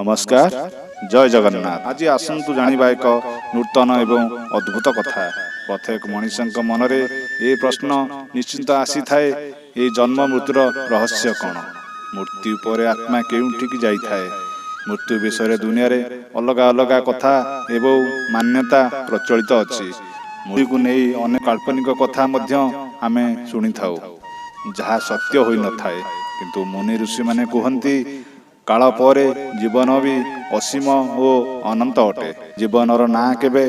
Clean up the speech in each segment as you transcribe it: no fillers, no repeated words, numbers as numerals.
नमस्कार, जय जगन्नाथ। आज आसतु जानिबा एक नूतन एवं अद्भुत कथा। प्रत्येक मनुष्य मनरे ये प्रश्न निश्चिंत आसी थाए, ये जन्म मृत्युर रहस्य कौन? मृत्यु पर आत्मा केउठिकी जाई थाए? मृत्यु विषय दुनिया रे अलग अलग कथा एवं मान्यता प्रचलित अछि। मृत्यु को नहीं अनेक काल्पनिक कथा मध्य आमे सुनी थाउ, जहाँ सत्य होई न थाए। किंतु मुनि ऋषि माने कहती काल परे जीवन भी असीम और अनंत अटे। जीवनर ना केबे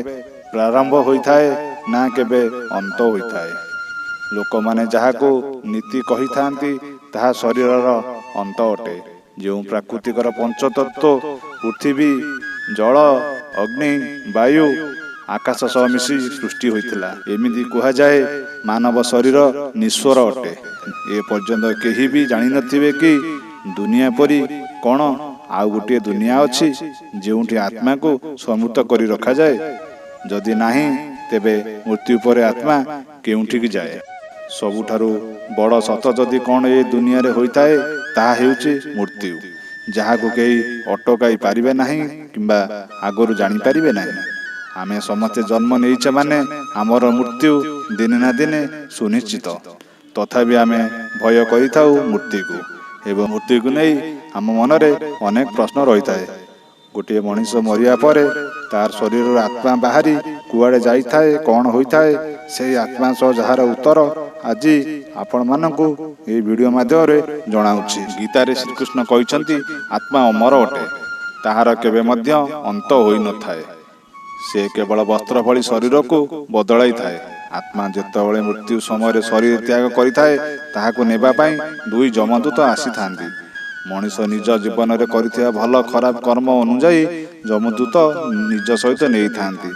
प्रारंभ होइथाए ना केबे अंत होइथाए। लोक माने जहाको नीति कही थांती ताहा शरीरर अंत अटे। जो प्राकृतिकर पंचतत्व पृथ्वी, जल, अग्नि, वायु, आकाश सह मिशी सृष्टि होइथिला। एमिति कहा जाए मानव शरीर निश्वर अटे। ए पर्यंत केही भी जानि नथिबे कि दुनिया परी कौन आउ गोटे दुनिया अछि जोंठी आत्मा को समृत करी रखा जाए। जदि नाही तेबे मृत्यु पर आत्मा केउठिकी जाए। सबुठारु बड़ सत जदि कौन ए दुनिया रे होइताए ताहा हेउची मृत्यु, जहाको केही अटकाई पारिबे नाही किंबा आगरु जानि पारिबे नाही। आमे समस्ते जन्म नेइछे माने आमर मृत्यु दिने ना दिने सुनिश्चित। तथापि आमे भय करिथाउ मृत्यु को एवं मृत्यु को नहीं आम मनरे अनेक प्रश्न रही थाए। गोटे मनीष मरिया परे तार शरीर आत्मा बाहरी कुआड़े जाई थाए, कौन होई थाए, से आत्मा सह जहार उत्तर आज आपण मानकु ए वीडियो माध्यम रे जणाउछि। गीता रे श्री कृष्ण कहिसंती आत्मा अमर अटे, ताहार केबे मध्य अंत होई न थाए। से केवल वस्त्र भली शरीर को बदलाई थाए। आत्मा जेतेबेले मृत्यु समय शरीर त्याग करिथाए ताहाको नेबा पई दुई जमदूत आसी थांती। मनीष निज जीवन में करिथिया भल खराब कर्म अनुजाई जमदूत निज सहित नहीं थांती।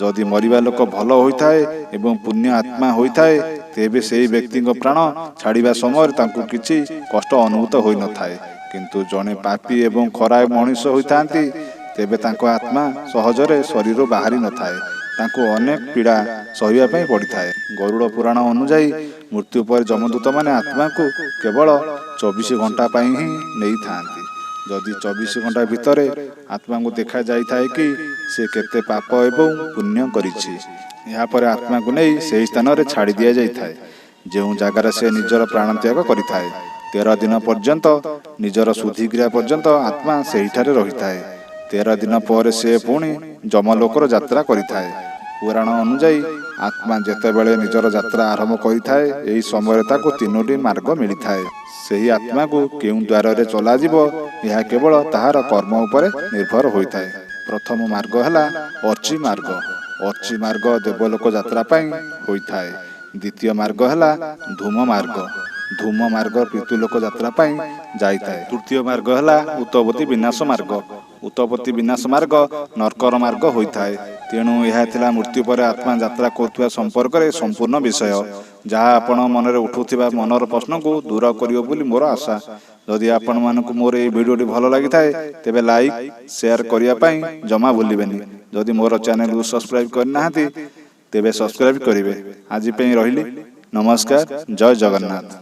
जदि मरिबा लोक भल होइथाए एवं पुण्य आत्मा होइथाए तेबे सेही व्यक्ति प्राण छाड़िबा समय तांकु किछि कष्ट अनुभूत होई न थाए। किंतु जने पापी एवं खराब मनीष होइथांती तेबे तांको आत्मा सहजरे शरीर बाहरी न थाए, तांको अनेक पीड़ा सहिबा पई पड़िथाए। गरुड़ पुराण अनुजाई मृत्यु पर जमदूत माने आत्मा को केवल 24 घंटा पई ही नहीं थांती। जदि 24 घंटा भितरे आत्मा को देखा जाई थाए कि से केते पाप एवं पुण्य करिछि, या पर आत्मा को नहीं सेही स्थान रे छाड़ी दिया जाई थाए जेउ जगार से निजर प्राण त्याग करिथाए। 13 दिन पर्यंत निजर शुद्धिक्रिया पर्यंत आत्मा सेहीठारे रहिथाए। 13 दिन पर से पुणी जमलोकर यात्रा करिथाए। पुराण अनुजाई आत्मा जेतेबेले निजर यात्रा आरंभ करिथाए एही समय ताको 3टी मार्ग मिलिथाए। सेही आत्मा को केउं द्वार रे चला जिवो यह केवल ताहार कर्म उपरे निर्भर होइथाए। प्रथम मार्ग हला अर्ची मार्ग। अर्ची मार्ग देवलोक यात्रा पई होइथाए। द्वितीय मार्ग हला धूम मार्ग। धूम मार्ग पितृलोक यात्रा पई जाइथाए। तृतीय मार्ग हला उत्पत्ति विनाश मार्ग। उत्पत्ति विनाश मार्ग नरकर मार्ग होइथाए। तेणु यह थिला मृत्यु पर आत्मा यात्रा करथुवा संपर्क रे संपूर्ण विषय, जहाँ आपण मनरे उठुथिबा मनर प्रश्न को दूर करियो बोली मोर आशा। जदि आपण मानकु मोर ए वीडियोटी भल लागि थाए तेबे लाइक शेयर करिया पई जमा भूलिबेनी। जदि मोर चैनल को सब्सक्राइब करनाहांती तेबे सब्सक्राइब करिवे। आज पई रहिली, नमस्कार, जय जगन्नाथ।